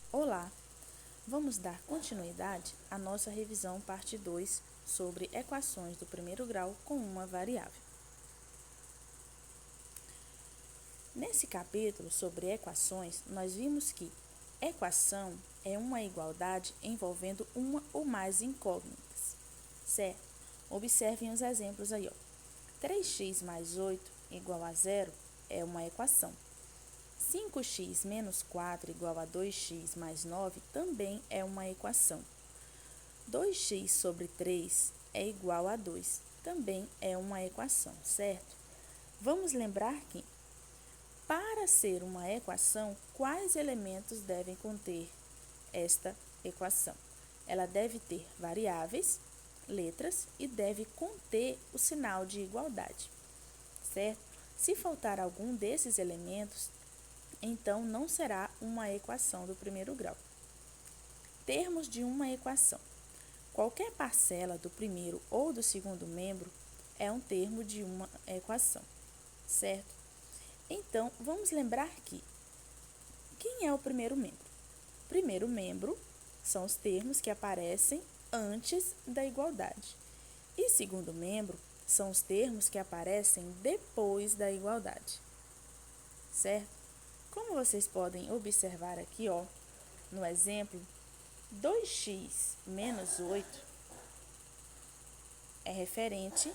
Olá, vamos dar continuidade à nossa revisão parte 2 sobre equações do primeiro grau com uma variável. Nesse capítulo sobre equações, nós vimos que equação é uma igualdade envolvendo uma ou mais incógnitas, certo? Observem os exemplos aí, ó. 3x mais 8 igual a zero é uma equação. 5x menos 4 igual a 2x mais 9 também é uma equação. 2x sobre 3 é igual a 2, também é uma equação, certo? Vamos lembrar que, para ser uma equação, quais elementos devem conter esta equação? Ela deve ter variáveis, letras e deve conter o sinal de igualdade, certo? Se faltar algum desses elementos, então não será uma equação do primeiro grau. Termos de uma equação. Qualquer parcela do primeiro ou do segundo membro é um termo de uma equação, certo? Então, vamos lembrar que quem é o primeiro membro? O primeiro membro são os termos que aparecem antes da igualdade. E segundo membro são os termos que aparecem depois da igualdade, certo? Como vocês podem observar aqui, ó, no exemplo, 2x menos 8 é referente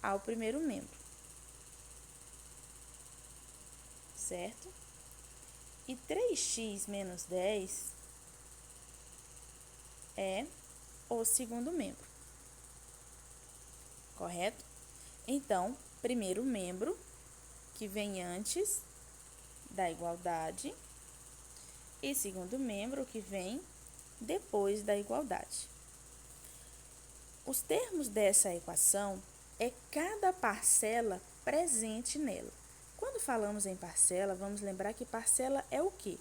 ao primeiro membro, certo? E 3x menos 10 é o segundo membro, correto? Então, primeiro membro, que vem antes da igualdade, e segundo membro, que vem depois da igualdade. Os termos dessa equação é cada parcela presente nela. Quando falamos em parcela, vamos lembrar que parcela é o quê?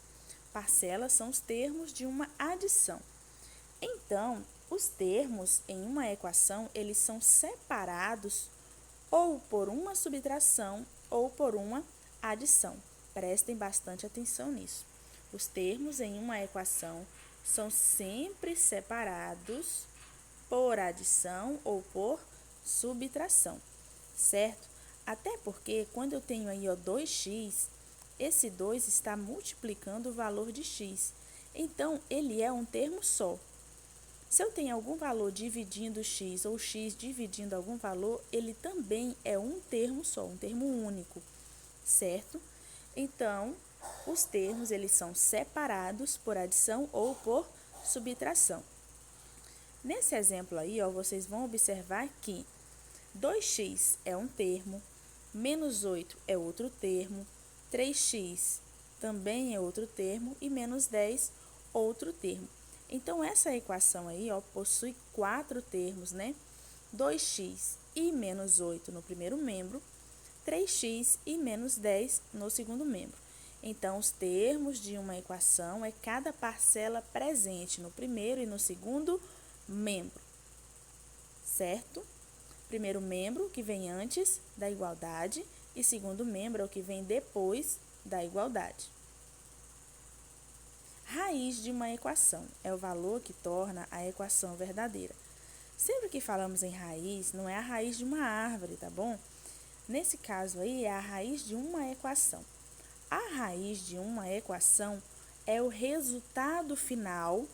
Parcelas são os termos de uma adição. Então, os termos em uma equação, eles são separados ou por uma subtração ou por uma adição. Prestem bastante atenção nisso. Os termos em uma equação são sempre separados por adição ou por subtração, certo? Até porque quando eu tenho aí ó, 2x, esse 2 está multiplicando o valor de x. Então, ele é um termo só. Se eu tenho algum valor dividindo x ou x dividindo algum valor, ele também é um termo só, um termo único, certo? Então, os termos eles são separados por adição ou por subtração. Nesse exemplo aí, ó, vocês vão observar que 2x é um termo, menos 8 é outro termo, 3x também é outro termo e menos 10 outro termo. Então, essa equação aí, ó, possui 4 termos, né? 2x e menos 8 no primeiro membro, 3x e menos 10 no segundo membro. Então, os termos de uma equação é cada parcela presente no primeiro e no segundo membro, certo? Primeiro membro, que vem antes da igualdade, e segundo membro é o que vem depois da igualdade. Raiz de uma equação é o valor que torna a equação verdadeira. Sempre que falamos em raiz, não é a raiz de uma árvore, tá bom? Nesse caso aí, é a raiz de uma equação. A raiz de uma equação é o resultado final,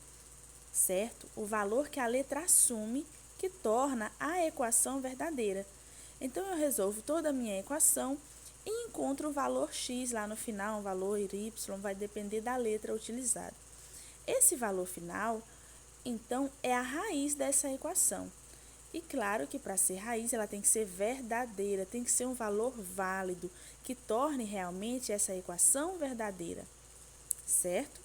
certo? O valor que a letra assume que torna a equação verdadeira. Então, eu resolvo toda a minha equação e encontro o valor x lá no final, o valor y, vai depender da letra utilizada. Esse valor final, então, é a raiz dessa equação. E claro que para ser raiz, ela tem que ser verdadeira, tem que ser um valor válido, que torne realmente essa equação verdadeira, certo?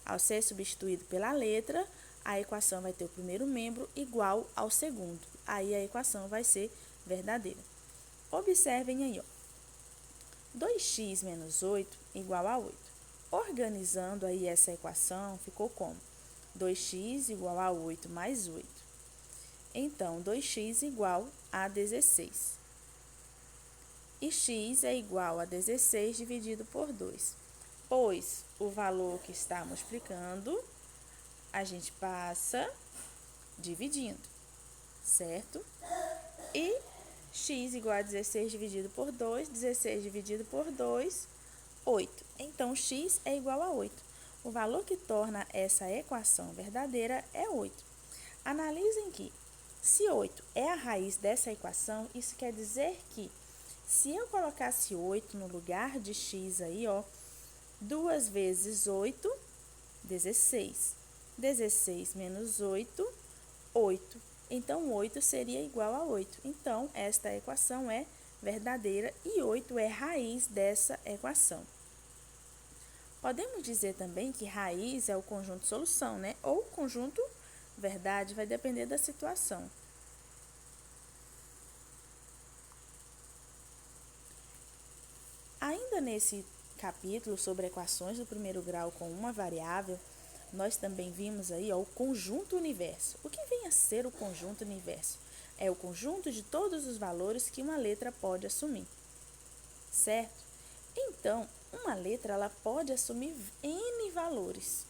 Ao ser substituído pela letra, a equação vai ter o primeiro membro igual ao segundo. Aí a equação vai ser verdadeira. Observem aí, ó. 2x menos 8 igual a 8. Organizando aí essa equação, ficou como? 2x igual a 8 mais 8. Então, 2x igual a 16. E x é igual a 16 dividido por 2. pois o valor que está multiplicando, a gente passa dividindo, certo? E x igual a 16 dividido por 2, 16 dividido por 2, 8. Então, x é igual a 8. O valor que torna essa equação verdadeira é 8. Analisem que, se 8 é a raiz dessa equação, isso quer dizer que, se eu colocasse 8 no lugar de x aí, ó, 2 vezes 8, 16. 16 menos 8, 8. Então, 8 seria igual a 8. Então, esta equação é verdadeira e 8 é raiz dessa equação. Podemos dizer também que raiz é o conjunto solução, né? Ou conjunto verdade, vai depender da situação. Ainda nesse capítulo sobre equações do primeiro grau com uma variável, nós também vimos aí, ó, o conjunto universo. O que vem a ser o conjunto universo? É o conjunto de todos os valores que uma letra pode assumir, certo? Então, uma letra ela pode assumir N valores.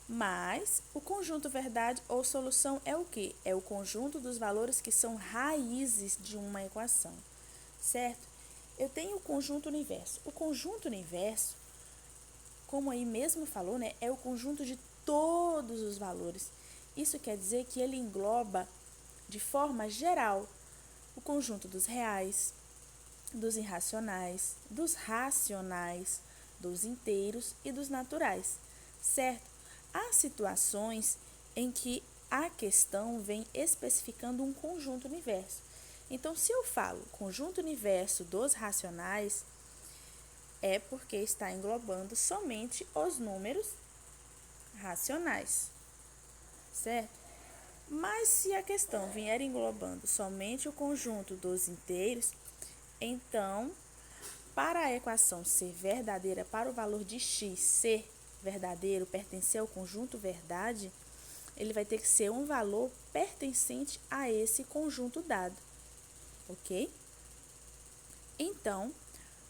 Mas o conjunto verdade ou solução é o quê? É o conjunto dos valores que são raízes de uma equação, certo? Eu tenho o conjunto universo. O conjunto universo, como aí mesmo falou, né, é o conjunto de todos os valores. Isso quer dizer que ele engloba, de forma geral, o conjunto dos reais, dos irracionais, dos racionais, dos inteiros e dos naturais, certo? Há situações em que a questão vem especificando um conjunto universo. Então, se eu falo conjunto universo dos racionais, é porque está englobando somente os números racionais, certo? Mas se a questão vier englobando somente o conjunto dos inteiros, então, para a equação ser verdadeira, para o valor de x ser verdadeiro, pertencer ao conjunto verdade, ele vai ter que ser um valor pertencente a esse conjunto dado, ok? Então,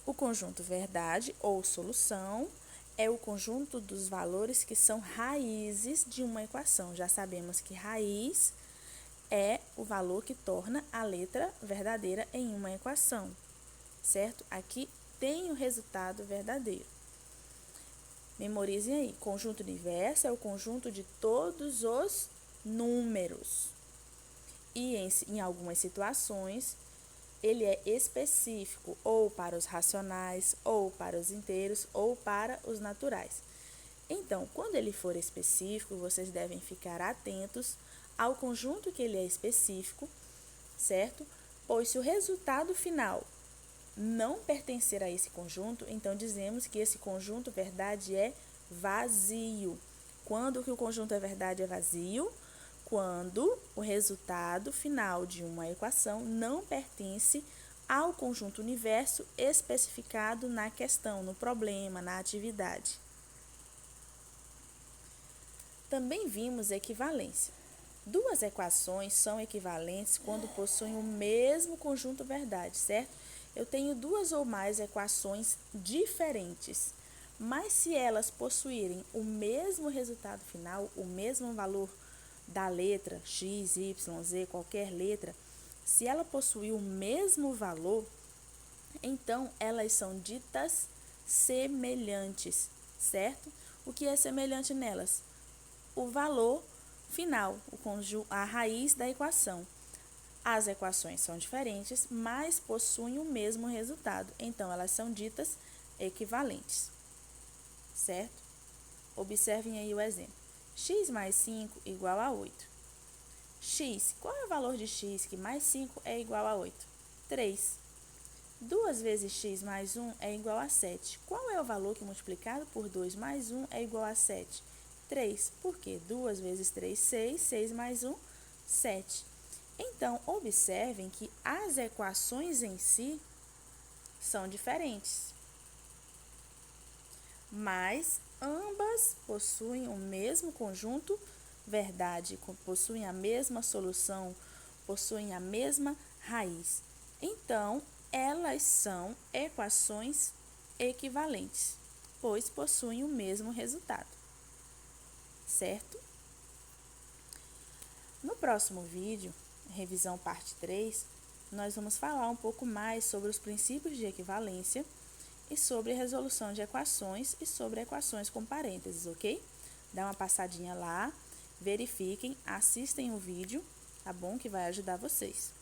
o conjunto verdade ou solução é o conjunto dos valores que são raízes de uma equação. Já sabemos que raiz é o valor que torna a letra verdadeira em uma equação, certo? Aqui tem o resultado verdadeiro. Memorizem aí, conjunto universo é o conjunto de todos os números. E em algumas situações, ele é específico ou para os racionais, ou para os inteiros, ou para os naturais. Então, quando ele for específico, vocês devem ficar atentos ao conjunto que ele é específico, certo? Pois se o resultado final não pertencer a esse conjunto, então dizemos que esse conjunto verdade é vazio. Quando que o conjunto é verdade é vazio? Quando o resultado final de uma equação não pertence ao conjunto universo especificado na questão, no problema, na atividade. Também vimos equivalência. Duas equações são equivalentes quando possuem o mesmo conjunto verdade, certo? Eu tenho duas ou mais equações diferentes, mas se elas possuírem o mesmo resultado final, o mesmo valor da letra x, y, z, qualquer letra, se ela possuir o mesmo valor, então elas são ditas semelhantes, certo? O que é semelhante nelas? O valor final, a raiz da equação. As equações são diferentes, mas possuem o mesmo resultado, então elas são ditas equivalentes, certo? Observem aí o exemplo. X mais 5 igual a 8. X, qual é o valor de x que mais 5 é igual a 8? 3. 2 vezes x mais 1 é igual a 7. Qual é o valor que multiplicado por 2 mais 1 é igual a 7? 3. Por quê? 2 vezes 3, 6. 6 mais 1, 7. Então, observem que as equações em si são diferentes, mas ambas possuem o mesmo conjunto verdade, possuem a mesma solução, possuem a mesma raiz. Então, elas são equações equivalentes. pois possuem o mesmo resultado, certo? No próximo vídeo, revisão parte 3, nós vamos falar um pouco mais sobre os princípios de equivalência e sobre resolução de equações e sobre equações com parênteses, ok? Dá uma passadinha lá, verifiquem, assistem o vídeo, tá bom? Que vai ajudar vocês.